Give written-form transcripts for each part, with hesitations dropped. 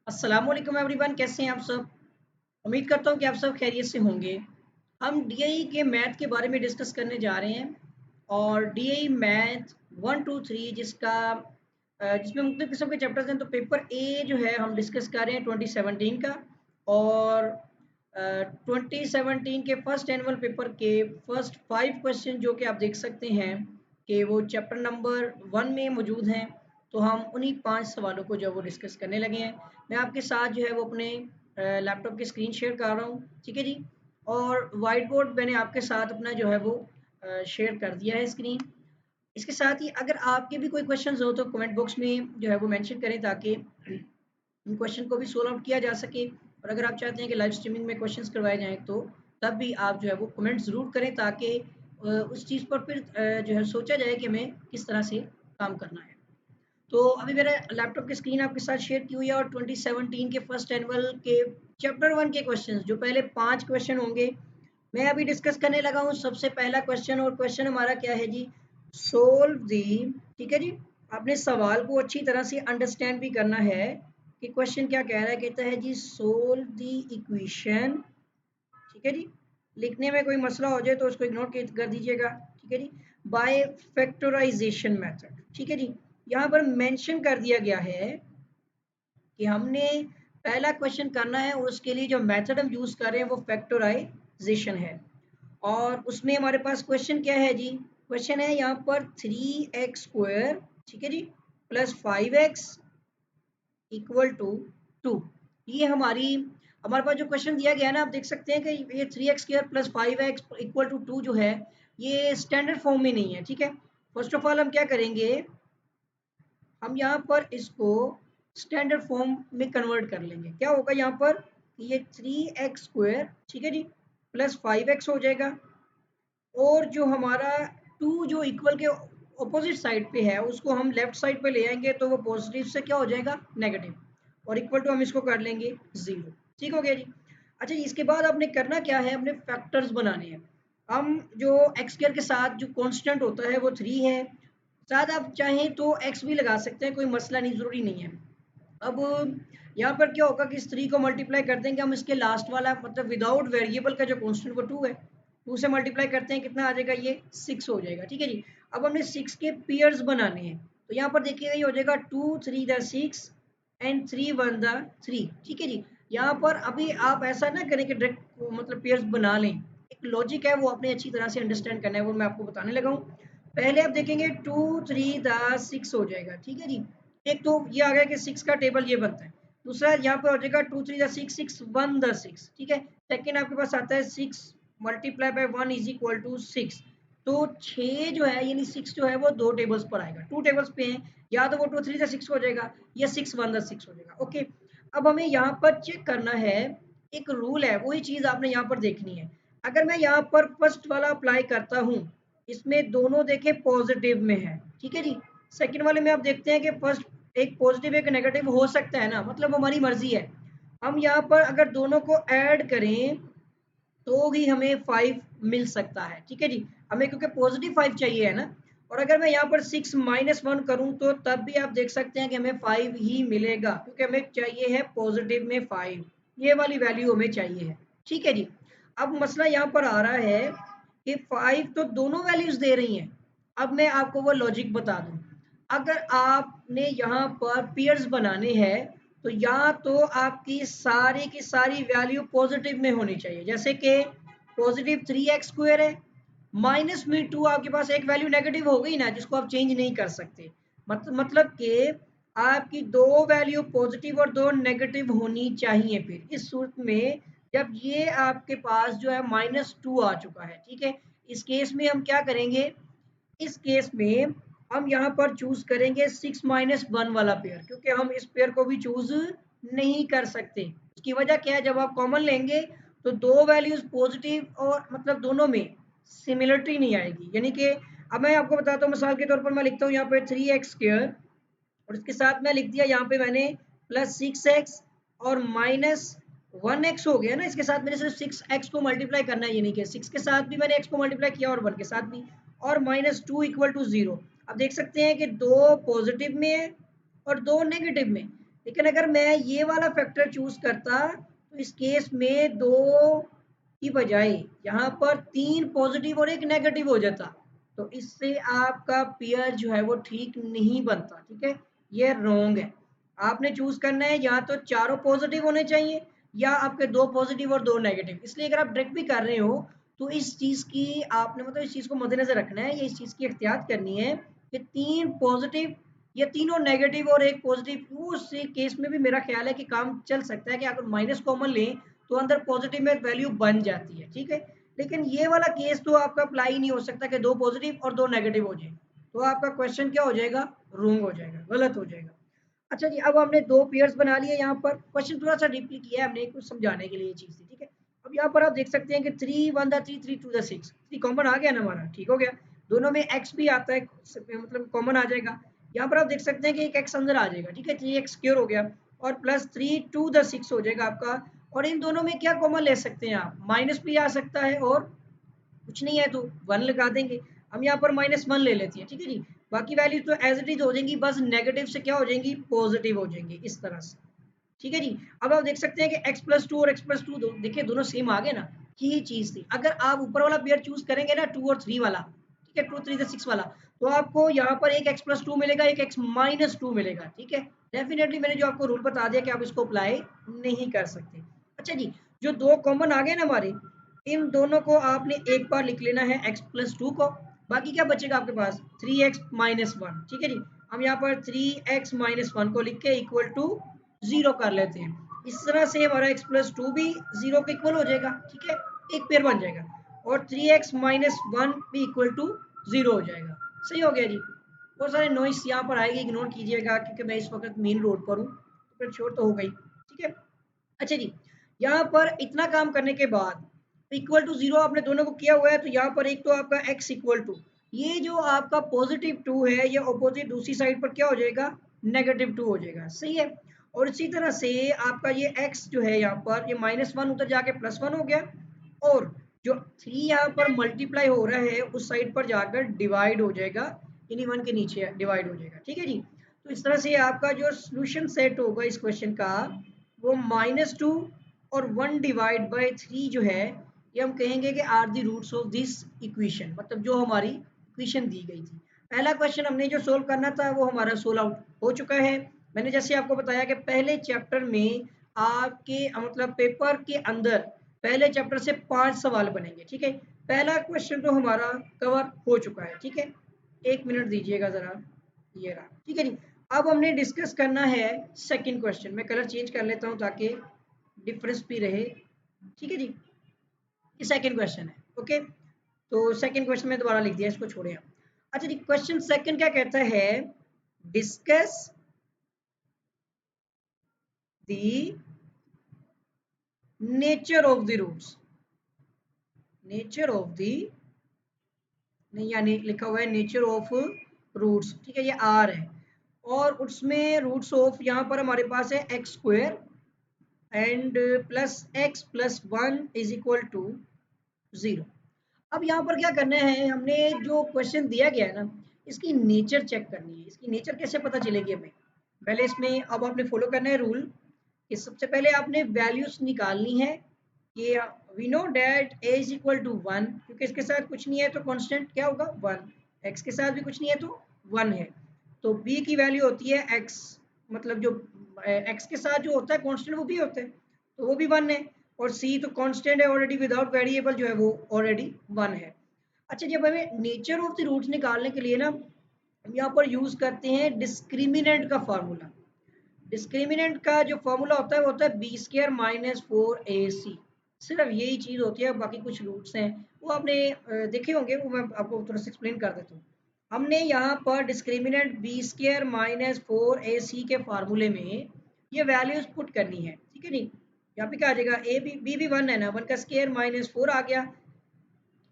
अस्सलाम वालेकुम एवरीवन, कैसे हैं आप सब। उम्मीद करता हूँ कि आप सब खैरियत से होंगे। हम डीआई के मैथ के बारे में डिस्कस करने जा रहे हैं और डीआई मैथ 1 2 3 जिसमें मुख्तलिफ किस्म के चैप्टर्स हैं। तो पेपर ए जो है हम डिस्कस कर रहे हैं 2017 का। और 2017 के फर्स्ट एनुअल पेपर के फर्स्ट 5 क्वेश्चन जो कि आप देख सकते हैं कि वो चैप्टर नंबर 1 में मौजूद हैं। तो हम उन्हीं 5 सवालों को जो है वो डिस्कस करने लगे हैं। मैं आपके साथ जो है वो अपने लैपटॉप की स्क्रीन शेयर कर रहा हूँ, ठीक है जी। और वाइट बोर्ड मैंने आपके साथ अपना जो है वो शेयर कर दिया है स्क्रीन। इसके साथ ही अगर आपके भी कोई क्वेश्चंस हो तो कमेंट बॉक्स में जो है वो मेंशन करें ताकि इन क्वेश्चन को भी सोल्व आउट किया जा सके। और अगर आप चाहते हैं कि लाइव स्ट्रीमिंग में क्वेश्चंस करवाए जाएँ तो तब भी आप जो है वो कमेंट ज़रूर करें ताकि उस चीज़ पर फिर जो है सोचा जाए कि हमें किस तरह से काम करना है। तो अभी मेरा लैपटॉप की स्क्रीन आपके साथ शेयर की हुई है और 2017 के फर्स्ट एनुअल के चैप्टर 1 के क्वेश्चंस जो पहले 5 क्वेश्चन होंगे मैं अभी डिस्कस करने लगा हूँ। सबसे पहला क्वेश्चन, और क्वेश्चन हमारा क्या है जी, सोल्व दी, ठीक है जी। आपने सवाल को अच्छी तरह से अंडरस्टैंड भी करना है कि क्वेश्चन क्या कह रहा है। कहता है जी सोल्व दी इक्वेशन, ठीक है जी। लिखने में कोई मसला हो जाए तो उसको इग्नोर कर दीजिएगा, ठीक है जी। बाय फैक्टराइजेशन मेथड, ठीक है जी। यहाँ पर मेंशन कर दिया गया है कि हमने पहला क्वेश्चन करना है और उसके लिए जो मेथड हम यूज कर रहे हैं वो फैक्टराइजेशन है। और उसमें हमारे पास क्वेश्चन क्या है जी, क्वेश्चन है यहाँ पर 3x² ठीक है जी प्लस 5x इक्वल टू 2। ये हमारे पास जो क्वेश्चन दिया गया है ना, आप देख सकते हैं कि ये 3x² plus 5x equal to 2 जो है ये स्टैंडर्ड फॉर्म में नहीं है, ठीक है। फर्स्ट ऑफ ऑल हम क्या करेंगे, हम यहाँ पर इसको स्टैंडर्ड फॉर्म में कन्वर्ट कर लेंगे। क्या होगा यहाँ पर, ये 3x² ठीक है जी प्लस 5x हो जाएगा। और जो हमारा 2 जो इक्वल के ऑपोजिट साइड पे है उसको हम लेफ्ट साइड पे ले आएंगे तो वो पॉजिटिव से क्या हो जाएगा, नेगेटिव। और इक्वल टू हम इसको कर लेंगे 0। ठीक हो गया जी। अच्छा जी, इसके बाद आपने करना क्या है, अपने फैक्टर्स बनाने हैं। हम जो x² के साथ जो कांस्टेंट होता है वो 3 है। साथ आप चाहें तो x भी लगा सकते हैं, कोई मसला नहीं, ज़रूरी नहीं है। अब यहाँ पर क्या होगा कि इस 3 को मल्टीप्लाई कर देंगे हम, इसके लास्ट वाला मतलब विदाउट वेरिएबल का जो कांस्टेंट वो 2 है, 2 से मल्टीप्लाई करते हैं कितना आ जाएगा, ये 6 हो जाएगा, ठीक है जी। अब हमने 6 के पेयर्स बनाने हैं। तो यहाँ पर देखिएगा ये हो जाएगा 2 3 द 6 एंड 3 1 द 3, ठीक है जी। यहाँ पर अभी आप ऐसा ना करें कि डायरेक्ट मतलब पेयर्स बना लें, एक लॉजिक है वो आपने अच्छी तरह से अंडरस्टैंड करना है, वो मैं आपको बताने लगा हूँ। पहले आप देखेंगे 2 3 द 6 हो जाएगा, ठीक है जी। एक तो ये आ गया कि 6 का टेबल ये बनता है। दूसरा यहाँ पर हो जाएगा 2 3 द 6 6 1 द 6, ठीक है। सेकंड आपके पास आता है 6 multiply by 1 is equal to 6। तो 6 जो है यानी 6 जो है वो 2 टेबल्स पर आएगा, 2 टेबल्स पे हैं, या तो वो 2 3 द 6 हो जाएगा या 6 1 द 6 हो जाएगा, ओके। अब हमें यहाँ पर चेक करना है, एक रूल है, वही चीज़ आपने यहाँ पर देखनी है। अगर मैं यहाँ पर फर्स्ट वाला अप्लाई करता हूँ, इसमें दोनों देखें पॉजिटिव में है, ठीक है जी। सेकंड वाले में आप देखते हैं कि फर्स्ट एक पॉजिटिव एक नेगेटिव हो सकता है ना, मतलब हमारी मर्जी है। हम यहाँ पर अगर दोनों को ऐड करें तो ही हमें 5 मिल सकता है, ठीक है जी। हमें क्योंकि पॉजिटिव 5 चाहिए है ना। और अगर मैं यहाँ पर 6 -1 करूँ तो तब भी आप देख सकते हैं कि हमें 5 ही मिलेगा, क्योंकि हमें चाहिए है पॉजिटिव में 5, ये वाली वैल्यू हमें चाहिए है, ठीक है जी। अब मसला यहाँ पर आ रहा है कि 5 तो दोनों वैल्यूज दे रही हैं। अब मैं आपको वो लॉजिक बता दूं, अगर आपने यहाँ पर पेयर्स बनाने हैं तो या तो आपकी सारी की सारी वैल्यू पॉजिटिव में होनी चाहिए, जैसे कि पॉजिटिव 3x² है, माइनस में 2 आपके पास एक वैल्यू नेगेटिव हो गई ना, जिसको आप चेंज नहीं कर सकते। मतलब कि आपकी 2 वैल्यू पॉजिटिव और 2 नेगेटिव होनी चाहिए। फिर इस सूरत में जब ये आपके पास जो है -2 आ चुका है, ठीक है, इस केस में हम क्या करेंगे, इस केस में हम यहाँ पर चूज करेंगे 6 - 1 वाला पेयर, क्योंकि हम इस पेयर को भी चूज नहीं कर सकते। उसकी वजह क्या है, जब आप कॉमन लेंगे तो दो वैल्यूज पॉजिटिव और मतलब दोनों में सिमिलरिटी नहीं आएगी। यानी कि अब मैं आपको बताता हूँ, मिसाल के तौर पर मैं लिखता हूँ यहाँ पे 3x² और इसके साथ में लिख दिया यहाँ पे मैंने +6x और -1x हो गया ना। इसके साथ मैंने सिर्फ 6x को मल्टीप्लाई करना है, यानी कि 6 के साथ भी मैंने x को मल्टीप्लाई किया और 1 के साथ भी, और -2 इक्वल टू 0। अब देख सकते हैं कि 2 पॉजिटिव में है और 2 नेगेटिव में। लेकिन अगर मैं ये वाला फैक्टर चूज करता तो इस केस में 2 की बजाय यहाँ पर 3 पॉजिटिव और 1 नेगेटिव हो जाता, तो इससे आपका पेयर जो है वो ठीक नहीं बनता। ठीक है, ये रॉन्ग है। आपने चूज करना है या तो चारों पॉजिटिव होने चाहिए या आपके 2 पॉजिटिव और 2 नेगेटिव। इसलिए अगर आप डायरेक्ट भी कर रहे हो तो इस चीज की आपने मतलब इस चीज को मद्देनजर रखना है, या इस चीज की एहतियात करनी है कि 3 पॉजिटिव या तीनों नेगेटिव और 1 पॉजिटिव, उस केस में भी मेरा ख्याल है कि काम चल सकता है कि अगर माइनस कॉमन लें तो अंदर पॉजिटिव में वैल्यू बन जाती है। ठीक है, लेकिन ये वाला केस तो आपका अप्लाई नहीं हो सकता कि 2 पॉजिटिव और 2 नेगेटिव हो जाए, तो आपका क्वेश्चन क्या हो जाएगा, रॉन्ग हो जाएगा, गलत हो जाएगा। अच्छा जी, अब हमने 2 पेयर्स बना लिए। यहाँ पर क्वेश्चन थोड़ा सा डीपली किया है हमने, कुछ समझाने के लिए ये चीज़ थी। ठीक है, अब यहाँ पर आप देख सकते हैं कि 3 1 द 3 3 2 द 6, 3 कॉमन आ गया ना हमारा, ठीक हो गया। दोनों में x भी आता है, मतलब कॉमन आ जाएगा। यहाँ पर आप देख सकते हैं कि एक x अंदर आ जाएगा। ठीक है, 3x स्क्वायर हो गया और प्लस 3 2 द 6 हो जाएगा आपका। और इन दोनों में क्या कॉमन ले सकते हैं आप, माइनस भी आ सकता है और कुछ नहीं है तो 1 लगा देंगे। हम यहाँ पर -1 ले लेते हैं। ठीक है जी, बाकी वैल्यू तो एज इट इज हो जाएंगी, बस नेगेटिव से क्या हो जाएंगी, पॉजिटिव हो जाएंगी, इस तरह से। ठीक है जी, अब आप देख सकते हैं कि x+2 और x+2 देखिए दोनों सेम आ गए ना, यही चीज थी। अगर आप ऊपर वाला पेयर चूज करेंगे ना 2 और 3 वाला, ठीक है, 2 3 6 वाला, तो आपको यहाँ पर एक x+2 मिलेगा, एक x-2 मिलेगा। ठीक है, डेफिनेटली मैंने जो आपको रूल बता दिया कि आप इसको अप्लाई नहीं कर सकते। अच्छा जी, जो दो कॉमन आ गए ना हमारे, इन दोनों को आपने एक बार लिख लेना है x+2 को, बाकी क्या बचेगा आपके पास 3x-1। ठीक है जी, हम यहाँ पर 3x-1 को लिख के इक्वल टू 0 कर लेते हैं। इस तरह से हमारा x+2 भी 0 के इक्वल हो जाएगा। ठीक है, एक पेयर बन जाएगा और 3x-1 भी इक्वल टू 0 हो जाएगा। सही हो गया जी। बहुत सारे नॉइस यहाँ पर आएगी, इग्नोर कीजिएगा क्योंकि मैं इस वक्त मेन रोड पर हूँ, तो फिर शोर तो हो गई। ठीक है, अच्छा जी, यहाँ पर इतना काम करने के बाद इक्वल टू 0 आपने दोनों को किया हुआ है, तो यहाँ पर एक तो आपका x इक्वल टू, ये जो आपका पॉजिटिव 2 है ये ऑपोजिट दूसरी साइड पर क्या हो जाएगा, -2 हो जाएगा। सही है, और इसी तरह से आपका ये x जो है यहाँ पर ये -1 उधर जाके +1 हो गया, और जो 3 यहाँ पर मल्टीप्लाई हो रहा है उस साइड पर जाकर डिवाइड हो जाएगा, इन्हीं 1 के नीचे डिवाइड हो जाएगा। ठीक है जी, तो इस तरह से आपका जो सोल्यूशन सेट होगा इस क्वेश्चन का वो -2 और 1 डिवाइड बाय 3 जो है, ये हम कहेंगे कि are the roots of this equation, मतलब जो हमारी इक्वेशन दी गई थी। पहला क्वेश्चन हमने जो सोल्व करना था वो हमारा सोल्व आउट हो चुका है। मैंने जैसे आपको बताया कि पहले चैप्टर में आपके मतलब पेपर के अंदर पहले चैप्टर से 5 सवाल बनेंगे। ठीक है, पहला क्वेश्चन तो हमारा कवर हो चुका है। ठीक है, 1 मिनट दीजिएगा ज़रा, ये रहा। ठीक है जी, अब हमने डिस्कस करना है सेकंड क्वेश्चन। मैं कलर चेंज कर लेता हूँ ताकि डिफरेंस भी रहे। ठीक है जी, ये सेकंड क्वेश्चन है। ओके, तो सेकंड क्वेश्चन में दोबारा लिख दिया, इसको छोड़े आप। अच्छा जी, क्वेश्चन सेकंड क्या कहता है, discuss the nature of the roots, nature of the, नहीं यानी लिखा हुआ है नेचर ऑफ रूट्स। ठीक है, ये आर है और उसमें रूट्स ऑफ यहाँ पर हमारे पास है x square and plus x plus 1 is equal to 0। अब यहाँ पर क्या करना है, हमने जो क्वेश्चन दिया गया है ना, इसकी नेचर चेक करनी है। इसकी नेचर कैसे पता चलेगी हमें, पहले इसमें अब आपने फॉलो करना है रूल कि सबसे पहले आपने वैल्यूज निकालनी है कि we know that a is equal to 1, क्योंकि इसके साथ कुछ नहीं है तो कांस्टेंट क्या होगा 1, x के साथ भी कुछ नहीं है तो 1 है, तो b की वैल्यू होती है x, मतलब जो x के साथ जो होता है कांस्टेंट वो भी होता है, तो वो भी 1 है, और c तो कांस्टेंट है ऑलरेडी, विदाउट वेरिएबल जो है वो ऑलरेडी 1 है। अच्छा, जब हमें नेचर ऑफ द रूट्स निकालने के लिए ना हम यहाँ पर यूज करते हैं डिस्क्रिमिनेंट का फार्मूला। डिस्क्रिमिनेंट का जो फॉर्मूला होता है वो होता है बी स्क्र माइनस 4ac, सिर्फ यही चीज होती है, बाकी कुछ रूट्स हैं वो आपने देखे होंगे, वो मैं आपको थोड़ा सा एक्सप्लेन कर देता हूँ। हमने यहाँ पर discriminant B square minus 4ac के फार्मूले में ये वैल्यूज पुट करनी है। ठीक है नहीं, यहाँ पे क्या आ जाएगा, ए बी भी 1 है ना, 1 का स्क्र -4 आ गया,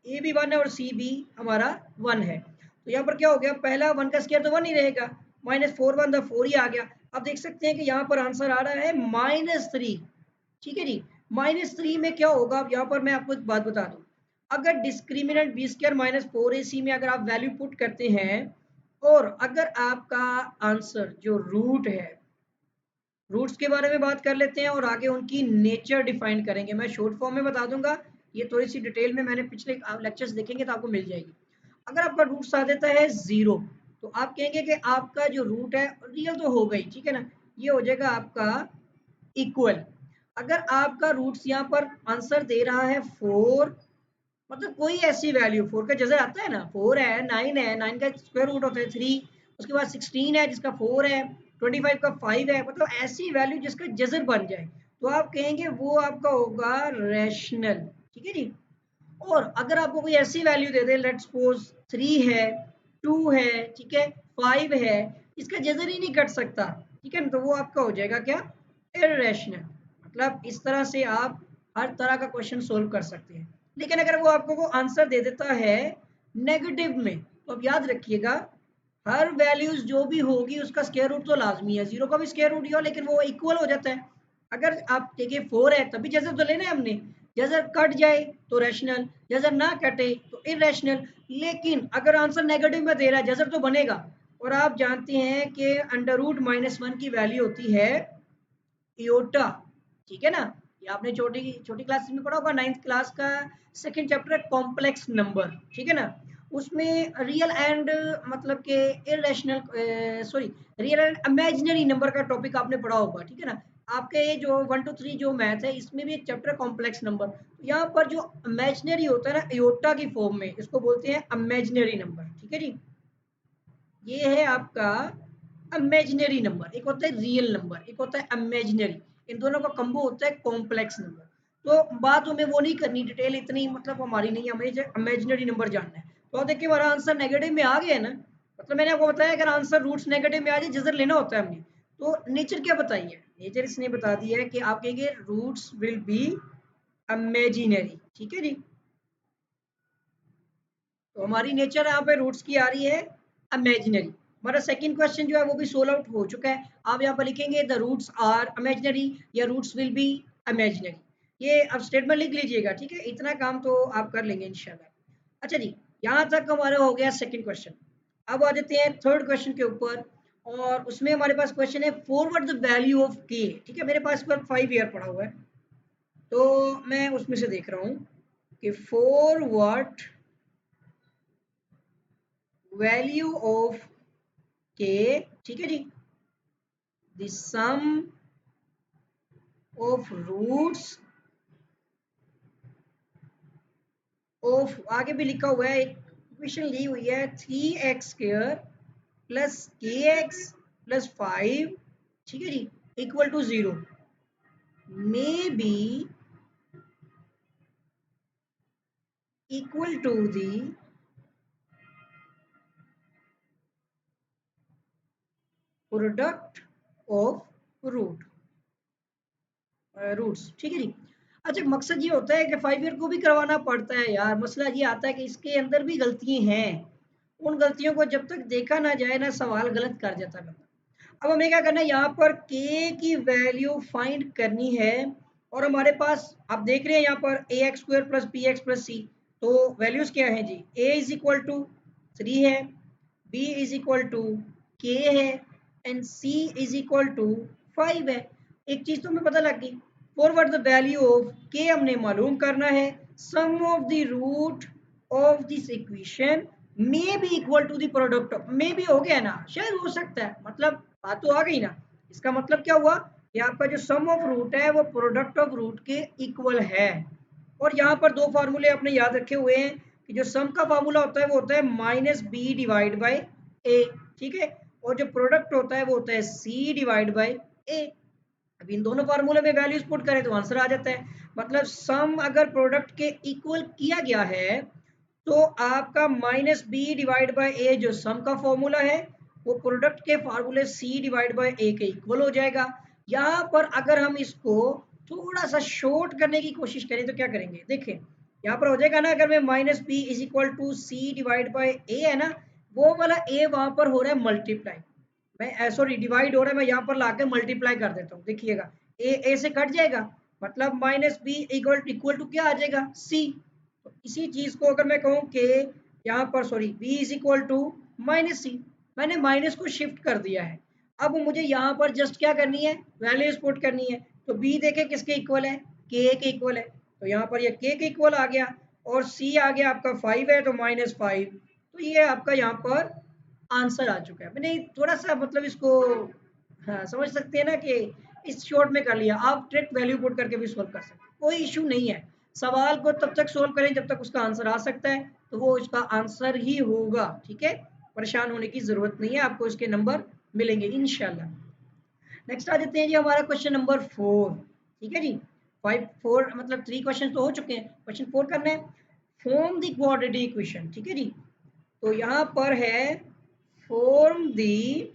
ए भी 1 है और सी भी हमारा 1 है, तो यहाँ पर क्या हो गया, पहला 1 का स्क्वायर तो 1 ही रहेगा, -4 1 द 4 ही आ गया। अब देख सकते हैं कि यहाँ पर आंसर आ रहा है -3। ठीक है जी, -3 में क्या होगा, अब यहाँ पर मैं आपको एक बात बता दूं, अगर डिस्क्रिमिनेंट बी स्क्वायर -4ac में अगर आप वैल्यू पुट करते हैं और अगर आपका आंसर जो रूट है रूट्स के बारे में बात कर लेते हैं और आगे उनकी नेचर डिफाइन करेंगे। मैं शॉर्ट फॉर्म में बता दूंगा, ये थोड़ी सी डिटेल में मैंने पिछले लेक्चर्स देखेंगे तो आपको मिल जाएगी। अगर आपका रूट्स आ जाता है 0 तो आप कहेंगे कि आपका जो रूट है रियल तो हो गई, ठीक है ना, ये हो जाएगा आपका इक्वल। अगर आपका रूट्स यहाँ पर आंसर दे रहा है 4, मतलब कोई ऐसी वैल्यू 4 का जजर आता है ना, 4 है, 9 है, 9 का स्क्वायर रूट होता है 3, उसके बाद 16 है जिसका 4 है, 25 का 5 है, मतलब ऐसी वैल्यू जिसका जजर बन जाए तो आप कहेंगे वो आपका होगा रैशनल, ठीक है जी। और अगर आपको कोई ऐसी value they they, let's suppose 3 है, 2 है, ठीक है, 5 है, इसका जजर ही नहीं कट सकता, ठीक है ना, तो वो आपका हो जाएगा क्या, इर्रेशनल। मतलब इस तरह से आप हर तरह का क्वेश्चन सोल्व कर सकते हैं। लेकिन अगर वो आपको वो आंसर दे देता है नेगेटिव में, तो अब याद रखिएगा हर वैल्यूज जो भी होगी उसका स्क्वायर रूट तो लाजमी है, 0 का भी स्क्वायर रूट ही हो लेकिन वो इक्वल हो जाता है। अगर आप देखिए 4 है तभी जजर तो लेना है हमने, जजर कट जाए तो रैशनल, जजर ना कटे तो इरेशनल। लेकिन अगर आंसर नेगेटिव में दे रहा है जजर तो बनेगा। और आप जानते हैं कि अंडर रूट -1 की वैल्यू होती है इयोटा, ठीक है ना, ये आपने छोटी छोटी क्लास में पढ़ा होगा, 9th क्लास का सेकंड चैप्टर है कॉम्प्लेक्स नंबर, ठीक है ना, उसमें रियल एंड मतलब के irrational sorry real and imaginary number का टॉपिक आपने पढ़ा होगा, ठीक है ना। आपके जो 1 to 3 जो मैथ है इसमें भी एक चैप्टर कॉम्प्लेक्स नंबर, यहाँ पर जो इमेजिनरी होता है ना इयोटा की फॉर्म में, इसको बोलते हैं इमेजिनरी नंबर, ठीक है जी। ये है आपका इमेजिनरी नंबर, एक होता है रियल नंबर, एक होता है इमेजिनरी, इन दोनों का कॉम्बो होता है कॉम्प्लेक्स नंबर। तो बात हमें वो नहीं करनी डिटेल इतनी, मतलब हमारी नहीं, हमें इमेजिनरी नंबर जानना है। तो देखिए हमारा आंसर नेगेटिव में आ गया है ना, मतलब मैंने आपको बताया अगर आंसर रूट्स नेगेटिव में आ जाए जजर लेना होता है हमने। तो नेचर क्या बताइए, नेचर इसने बता दिया है कि आप कहेंगे रूट्स विल बी इमेजिनरी, ठीक है जी। तो हमारी नेचर यहाँ पे रूट्स की आ रही है इमेजिनरी। हमारा सेकंड क्वेश्चन जो है वो भी सोल्व आउट हो चुका है। आप यहाँ पर लिखेंगे द रूट्स आर इमेजिनरी या रूट्स विल बी इमेजिनरी, ये अब स्टेटमेंट लिख लीजिएगा, ठीक है, इतना काम तो आप कर लेंगे इंशाल्लाह। अच्छा जी, यहाँ तक हमारा हो गया सेकंड क्वेश्चन। अब आ जाते हैं थर्ड क्वेश्चन के ऊपर, और उसमें हमारे पास क्वेश्चन है फॉरवर्ड द वैल्यू ऑफ के, ठीक है, मेरे पास पर 5 ईयर पड़ा हुआ है, तो मैं उसमें से देख रहा हूँ कि फॉरवर्ड वैल्यू ऑफ के, ठीक है जी, the sum of roots of, आगे भी लिखा हुआ है, एक इक्वेशन ली हुई है 3x² प्लस kx प्लस 5, ठीक है जी, equal to 0 may be equal to the product of roots, ठीक है जी। अच्छा, मकसद ये होता है कि 5 ईयर को भी करवाना पड़ता है यार, मसला ये आता है कि इसके अंदर भी गलतियां हैं, उन गलतियों को जब तक देखा ना जाए ना सवाल गलत कर जाता है बंदा। अब हमें क्या करना है, यहाँ पर k की वैल्यू फाइंड करनी है, और हमारे पास आप देख रहे हैं यहाँ पर ax² plus px plus c, तो वैल्यूज क्या है जी, a इज इक्वल टू 3 है, b is equal to k है, and c is equal to 5 है। एक चीज तो हमें पता लग गई, forward the value of k हमने मालूम करना है, sum of the root of this equation may be equal to the product of, may be हो गया ना, शायद हो सकता है, मतलब बात तो आ गई ना। इसका मतलब क्या हुआ कि आपका जो सम ऑफ रूट है वो प्रोडक्ट ऑफ रूट के इक्वल है। और यहाँ पर दो फार्मूले आपने याद रखे हुए हैं कि जो सम का फार्मूला होता है वो होता है -b डिवाइड बाई a, ठीक है, और जो प्रोडक्ट होता है वो होता है c डिवाइड बाई a। अब इन दोनों फार्मूले में वैल्यूज पुट करें तो आंसर आ जाता है। मतलब सम अगर प्रोडक्ट के इक्वल किया गया है तो आपका -b डिवाइड बाई a जो सम का फॉर्मूला है वो प्रोडक्ट के फार्मूले c डिवाइड बाई a के इक्वल हो जाएगा। यहाँ पर अगर हम इसको थोड़ा सा शॉर्ट करने की कोशिश करें तो क्या करेंगे, देखें यहाँ पर हो जाएगा ना, अगर मैं -b is equal to c divide by a है ना, वो वाला a वहां पर हो रहा है मल्टीप्लाई, मैं सॉरी डिवाइड हो रहा है, मैं यहाँ पर लाके मल्टीप्लाई कर देता हूँ, देखिएगा ए से कट जाएगा, मतलब -b इक्वल इक्वल टू क्या आ जाएगा, c। तो इसी चीज को अगर मैं कहूँ कि यहाँ पर sorry b is equal to -c, मैंने माइनस को शिफ्ट कर दिया है। अब मुझे यहाँ पर जस्ट क्या करनी है, वैल्यूज पुट करनी है। तो बी देखें किसके इक्वल है, के के इक्वल है, तो यहाँ पर ये के इक्वल आ गया, और सी आ गया आपका 5 है तो -5। तो ये आपका यहाँ पर आंसर आ चुका है। मैंने थोड़ा सा मतलब इसको, हाँ समझ सकते हैं ना कि इस शॉर्ट में कर लिया। आप डायरेक्ट वैल्यू पुट करके भी सोल्व कर सकते हैं, कोई इशू नहीं है। सवाल को तब तक सोल्व करें जब तक उसका आंसर आ सकता है, तो वो उसका आंसर ही होगा, ठीक है। परेशान होने की जरूरत नहीं है, आपको इसके नंबर मिलेंगे इंशाल्लाह। नेक्स्ट आ जाते हैं जी हमारा क्वेश्चन नंबर 4, ठीक है जी। 4 मतलब 3 क्वेश्चन तो हो चुके हैं, क्वेश्चन 4 करना है। फॉर्म द क्वाड्रेटिक इक्वेशन, ठीक है जी। तो यहाँ पर है फॉर्म दी,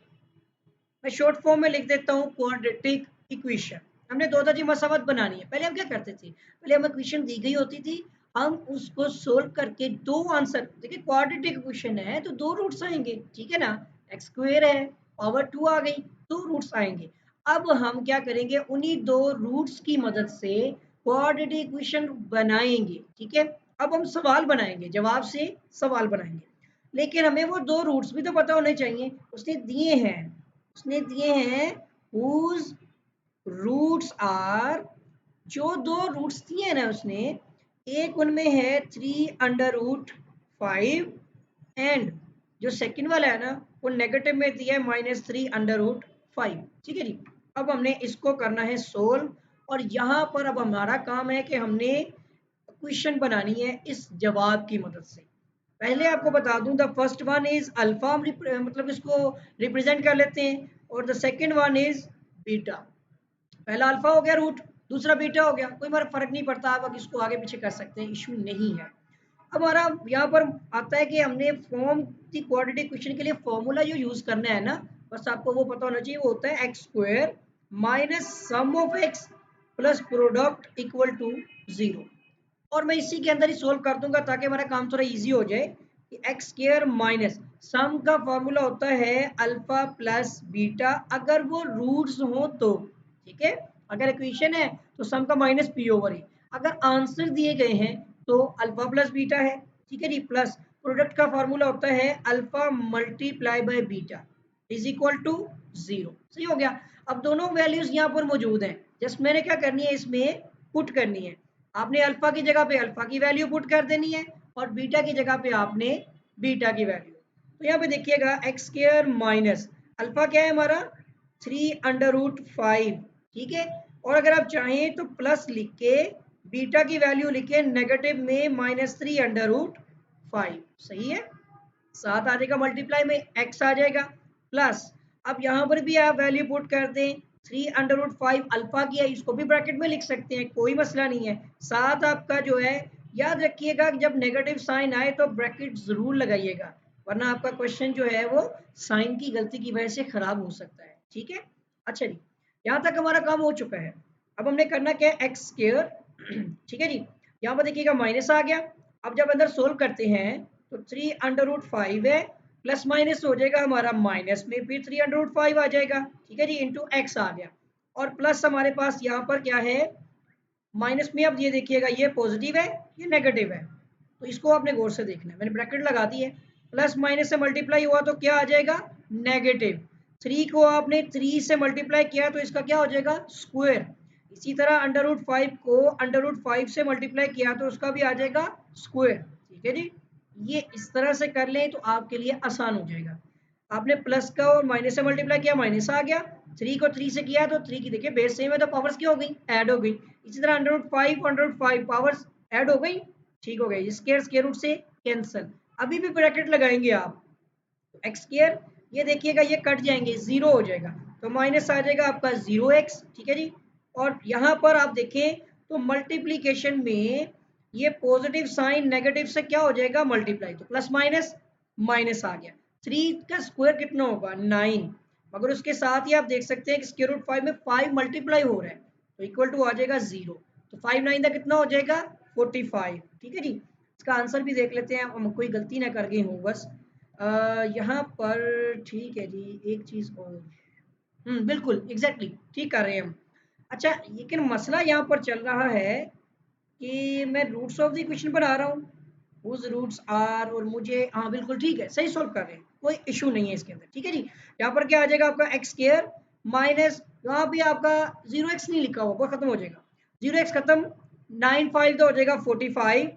मैं शॉर्ट फॉर्म में लिख देता हूँ क्वाड्रेटिक इक्वेशन। हमने दो दर्जे मसावत बनानी है। पहले हम क्या करते थे, पहले हमें इक्वेशन दी गई होती थी, हम उसको सोल्व करके दो आंसर, देखिए क्वाड्रेटिक इक्वेशन है तो दो रूट्स आएंगे, ठीक है ना। एक्स स्क्वायर है, पावर 2 आ गई, दो रूट्स आएंगे। अब हम क्या करेंगे, उन्हीं दो रूट्स की मदद से क्वाड्रेटिक इक्वेशन बनाएंगे, ठीक है। अब हम सवाल बनाएंगे, जवाब से सवाल बनाएंगे, लेकिन हमें वो दो रूट्स भी तो पता होने चाहिए। उसने दिए हैं, उसने दिए हैं whose roots are, जो दो रूट्स दिए हैं ना उसने, एक उनमें है 3√5 एंड जो सेकंड वाला है ना वो नेगेटिव में दिया है -3√5, ठीक है जी। अब हमने इसको करना है सोल्व, और यहाँ पर अब हमारा काम है कि हमने क्वेश्चन बनानी है इस जवाब की मदद से। पहले आपको बता दूं, the first one is alpha, मतलब इसको रिप्रेजेंट कर लेते हैं, और the second one is beta. पहला अल्फा हो गया रूट, दूसरा बीटा हो गया, कोई फर्क नहीं पड़ता, आप इसको आगे पीछे कर सकते हैं, इशू नहीं है। अब हमारा यहाँ पर आता है कि हमने फॉर्म की क्वाड्रेटिक इक्वेशन के लिए फॉर्मूला जो यूज करना है ना, बस आपको वो पता होना चाहिए, वो होता है x square minus sum of x plus product equal to 0। और मैं इसी के अंदर ही सोल्व कर दूंगा ताकि हमारा काम थोड़ा इजी हो जाए। कि एक्स स्क्वायर माइनस सम का फॉर्मूला होता है अल्फा प्लस बीटा, अगर वो रूट्स हो तो, ठीक है। अगर इक्वेशन है तो सम का माइनस पी ओवर ही, अगर आंसर दिए गए हैं तो अल्फा प्लस बीटा है, ठीक है जी। प्लस प्रोडक्ट का फॉर्मूला होता है alpha multiply by beta is equal to 0। सही हो गया। अब दोनों वैल्यूज यहाँ पर मौजूद हैं, जस्ट मैंने क्या करनी है, इसमें पुट करनी है। आपने अल्फा की जगह पे अल्फा की वैल्यू पुट कर देनी है, और बीटा की जगह पे आपने बीटा की वैल्यू। तो यहाँ पे देखिएगा एक्स स्क्वायर माइनस अल्फा क्या है हमारा 3√5, ठीक है। और अगर आप चाहें तो प्लस लिख के बीटा की वैल्यू लिखे नेगेटिव में -3√5, सही है। साथ आ जाएगा, मल्टीप्लाई में एक्स आ जाएगा, प्लस अब यहाँ पर भी आप वैल्यू पुट कर दें 3√5 अल्फा की है, इसको भी ब्रैकेट में लिख सकते हैं, कोई मसला नहीं है। साथ आपका जो है, याद रखिएगा कि जब नेगेटिव साइन आए तो ब्रैकेट जरूर लगाइएगा, वरना आपका क्वेश्चन जो है वो साइन की गलती की वजह से खराब हो सकता है, ठीक है। अच्छा जी, यहाँ तक हमारा काम हो चुका है। अब हमने करना क्या है, एक्स स्क्वायर, ठीक है जी। यहाँ पर देखिएगा माइनस आ गया। अब जब अंदर सोल्व करते हैं तो 3√5 है, प्लस माइनस हो जाएगा हमारा, माइनस में फिर 3√5 आ जाएगा, ठीक है जी, इंटू एक्स आ गया। और प्लस हमारे पास यहाँ पर क्या है, माइनस में। अब ये देखिएगा ये पॉजिटिव है, ये नेगेटिव है, तो इसको आपने गौर से देखना है, मैंने ब्रैकेट लगा दी है। प्लस माइनस से मल्टीप्लाई हुआ तो क्या आ जाएगा, नेगेटिव। 3 को आपने 3 से मल्टीप्लाई किया तो इसका क्या हो जाएगा, स्क्वायर। इसी तरह √5 को √5 से मल्टीप्लाई किया तो उसका भी आ जाएगा स्क्वायर, ठीक है जी। ये इस तरह से कर लें तो आपके लिए आसान हो जाएगा। आपने प्लस का और माइनस से मल्टीप्लाई किया, माइनस आ गया। 3 को 3 से किया तो 3 की देखिए बेस सेम है तो पावर्स क्या हो गई, ऐड हो गई। इसी तरह √5 पावर्स ऐड हो गई, ठीक हो गई। स्क्वायर स्क्वायर रूट से कैंसिल, अभी भी ब्रैकेट लगाएंगे आप, एक्स स्क्वायर, ये देखिएगा ये कट जाएंगे, जीरो हो जाएगा, तो माइनस आ जाएगा आपका 0x, ठीक है जी। और यहाँ पर आप देखें तो मल्टीप्लीकेशन में ये पॉजिटिव साइन नेगेटिव से क्या हो जाएगा, मल्टीप्लाई, तो प्लस माइनस माइनस आ गया। 3 का स्क्वायर कितना होगा, 9, मगर उसके साथ ही आप देख सकते हैं कि स्क्वायर रूट 5 में 5 मल्टीप्लाई हो रहा है, तो इक्वल टू आ जाएगा 0। तो 5 9 का कितना हो जाएगा, 45, ठीक है जी। इसका आंसर भी देख लेते हैं, हम कोई गलती ना कर गए हूँ बस। यहाँ पर ठीक है जी, एक चीज़ और, बिल्कुल एग्जैक्टली ठीक कर रहे हैं हम। अच्छा, लेकिन मसला यहाँ पर चल रहा है कि मैं रूट्स ऑफ द इक्वेशन बना रहा हूँ, हुज रूट्स आर, और मुझे हाँ बिल्कुल ठीक है, सही सोल्व कर रहे हैं, कोई इशू नहीं है इसके अंदर। ठीक है जी, यहाँ पर क्या आ जाएगा आपका एक्स स्क्वायर माइनस, यहाँ भी आपका 0x नहीं लिखा हुआ, वो खत्म हो जाएगा, 0x खत्म, 9 5 तो हो जाएगा 45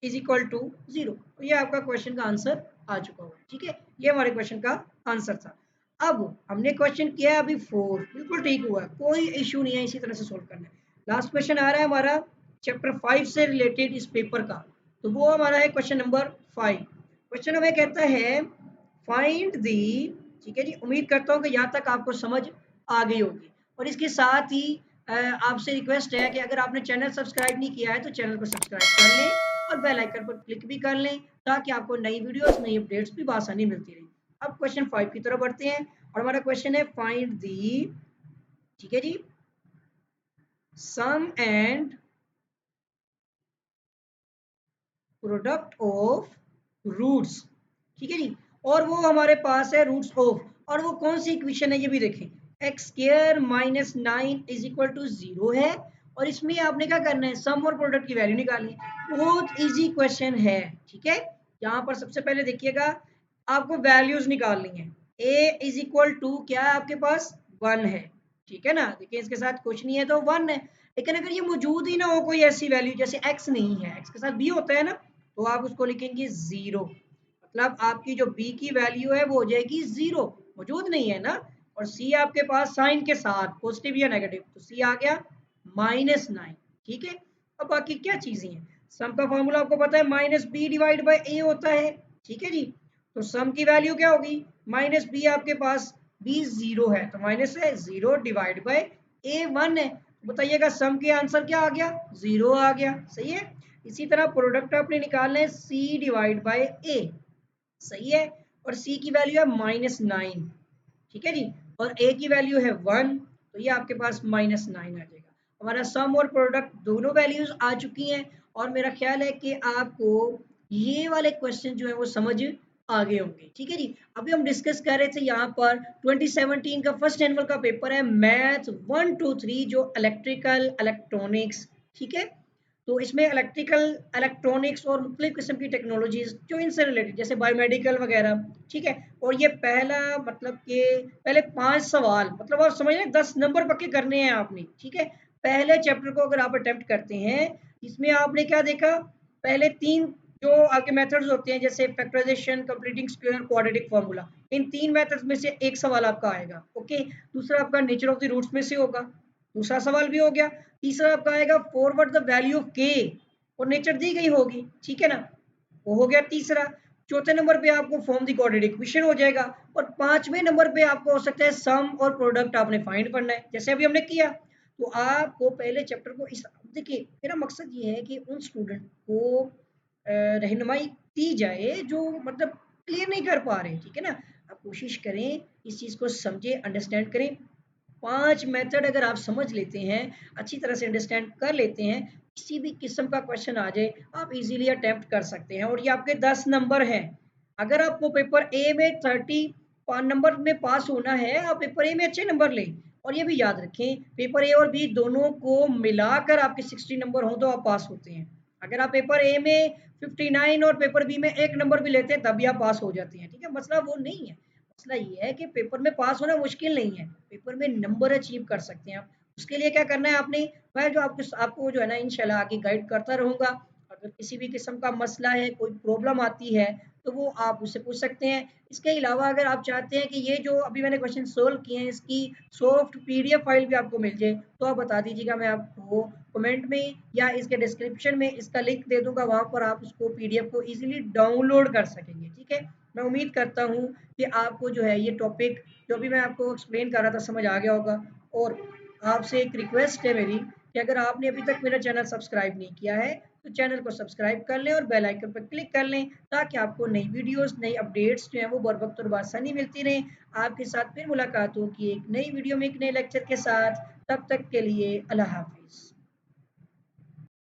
इज इक्वल टू 0। तो ये आपका क्वेश्चन का आंसर आ चुका हुआ है। ठीक है, ये हमारे क्वेश्चन का आंसर था। अब हमने क्वेश्चन किया है अभी 4, बिल्कुल ठीक हुआ है, कोई इशू नहीं है, इसी तरह से सोल्व करना है। लास्ट क्वेश्चन आ रहा है हमारा चैप्टर 5 से रिलेटेड इस पेपर का, तो वो हमारा है क्वेश्चन नंबर 5। क्वेश्चन हमें कहता है फाइंड दी, ठीक है जी, उम्मीद करता हूँ कि यहाँ तक आपको समझ आ गई होगी। और इसके साथ ही आपसे रिक्वेस्ट है कि अगर आपने चैनल सब्सक्राइब नहीं किया है तो चैनल को सब्सक्राइब कर लें और बेल आइकन पर क्लिक भी कर लें, ताकि आपको नई वीडियोस नई अपडेट्स भी आसानी मिलती रहे। अब क्वेश्चन 5 की तरफ बढ़ते हैं और हमारा क्वेश्चन है फाइंड दी, ठीक है जी, सम एंड प्रोडक्ट ऑफ रूट्स। ठीक है जी, और वो हमारे पास है रूट्स ऑफ, और वो कौन सी इक्वेशन है ये भी देखें, x square minus 9 is equal to 0 है, और इसमें आपने क्या करना है, सम और प्रोडक्ट की वैल्यू निकालनी है। बहुत इजी क्वेश्चन है। ठीक है, यहाँ पर सबसे पहले देखिएगा, आपको वैल्यूज निकालनी है। a इज इक्वल टू क्या है आपके पास, 1 है। ठीक है ना, देखिए इसके साथ कुछ नहीं है तो 1 है, लेकिन अगर ये मौजूद ही ना हो कोई ऐसी वैल्यू, जैसे x नहीं है, x के साथ b होता है ना, तो आप उसको लिखेंगे 0, मतलब आपकी जो b की वैल्यू है वो हो जाएगी 0, मौजूद नहीं है ना। और c आपके पास साइन के साथ पॉजिटिव या नेगेटिव, तो c आ गया -9। ठीक है, अब बाकी क्या चीजें हैं, सम का फॉर्मूला आपको पता है माइनस बी डिवाइड बाई ए होता है। ठीक है जी, तो सम की वैल्यू क्या होगी, माइनस बी, आपके पास बी 0 है तो माइनस है 0 डिवाइड बाई ए 1 है, बताइएगा सम के आंसर क्या आ गया, 0 आ गया। सही है, इसी तरह प्रोडक्ट आपने निकालना है c डिवाइड बाई ए, सही है, और c की वैल्यू है -9। ठीक है जी, और a की वैल्यू है 1, तो ये आपके पास -9 आ जाएगा। हमारा सम और प्रोडक्ट दोनों वैल्यूज आ चुकी हैं, और मेरा ख्याल है कि आपको ये वाले क्वेश्चन जो है वो समझ आ गए होंगे। ठीक है जी, अभी हम डिस्कस कर रहे थे यहाँ पर 2017 का फर्स्ट एनुअल का पेपर है मैथ 1 2 3, जो इलेक्ट्रिकल इलेक्ट्रॉनिक्स। ठीक है, तो इसमें इलेक्ट्रिकल इलेक्ट्रॉनिक्स और मुख्तलिफ किस्म की टेक्नोलॉजीज जो इनसे रिलेटेड, जैसे बायोमेडिकल वगैरह। ठीक है, और ये पहला मतलब कि पहले 5 सवाल, मतलब आप समझ लें 10 नंबर पक्के करने हैं आपने। ठीक है, पहले चैप्टर को अगर आप अटेम्प्ट करते हैं, इसमें आपने क्या देखा, पहले 3 जो आपके मेथड्स होते हैं, जैसे factorisation, completing square, quadratic formula, इन 3 मेथड्स में से एक सवाल आपका आएगा। ओके, दूसरा आपका नेचर ऑफ द रूट्स में से होगा, दूसरा सवाल भी हो गया। तीसरा आपका आएगा फॉरवर्ड द वैल्यू ऑफ के, और नेचर दी गई होगी। ठीक है ना, वो हो गया तीसरा। चौथे नंबर पे आपको फॉर्म द क्वाड्रेटिक इक्वेशन हो जाएगा, और पांचवें नंबर पे आपको हो सकता है सम और प्रोडक्ट आपने फाइंड करना है, जैसे अभी हमने किया। तो आपको पहले चैप्टर को इस, देखिए मेरा मकसद ये है कि उन स्टूडेंट को रहनुमाई दी जाए जो मतलब क्लियर नहीं कर पा रहे। ठीक है ना, आप कोशिश करें इस चीज़ को समझे, अंडरस्टैंड करें। 5 मेथड अगर आप समझ लेते हैं, अच्छी तरह से अंडरस्टैंड कर लेते हैं, किसी भी किस्म का क्वेश्चन आ जाए आप इजीली अटेम्प्ट कर सकते हैं, और ये आपके 10 नंबर हैं। अगर आपको पेपर ए में 30 नंबर में पास होना है, आप पेपर ए में अच्छे नंबर लें, और ये भी याद रखें पेपर ए और बी दोनों को मिलाकर आपके 60 नंबर हों तो आप पास होते हैं। अगर आप पेपर ए में 59 और पेपर बी में 1 नंबर भी लेते हैं तब भी आप पास हो जाते हैं। ठीक है, मसला वो नहीं है, मसला ये है कि पेपर में पास होना मुश्किल नहीं है, पेपर में नंबर अचीव कर सकते हैं आप। उसके लिए क्या करना है आपने, मैं जो आपको जो है ना इंशाल्लाह आगे गाइड करता रहूँगा। अगर किसी भी किस्म का मसला है, कोई प्रॉब्लम आती है, तो वो आप मुझसे पूछ सकते हैं। इसके अलावा अगर आप चाहते हैं कि ये जो अभी मैंने क्वेश्चन सोल्व किए हैं इसकी सॉफ्ट पीडीएफ फाइल भी आपको मिल जाए, तो आप बता दीजिएगा, मैं आपको कमेंट में या इसके डिस्क्रिप्शन में इसका लिंक दे दूंगा, वहाँ पर आप उसको पीडीएफ को इजीली डाउनलोड कर सकेंगे। ठीक है, मैं उम्मीद करता हूँ कि आपको जो है ये टॉपिक जो भी मैं आपको एक्सप्लेन कर रहा था समझ आ गया होगा। और आपसे एक रिक्वेस्ट है मेरी कि अगर आपने अभी तक मेरा चैनल सब्सक्राइब नहीं किया है तो चैनल को सब्सक्राइब कर लें और बेल आइकन पर क्लिक कर लें, ताकि आपको नई वीडियोस नई अपडेट्स जो हैं वो बर वक्त और बासानी मिलती रहें। आपके साथ फिर मुलाकात होगी एक नई वीडियो में एक नए लेक्चर के साथ, तब तक के लिए अल्लाह हाफिज़।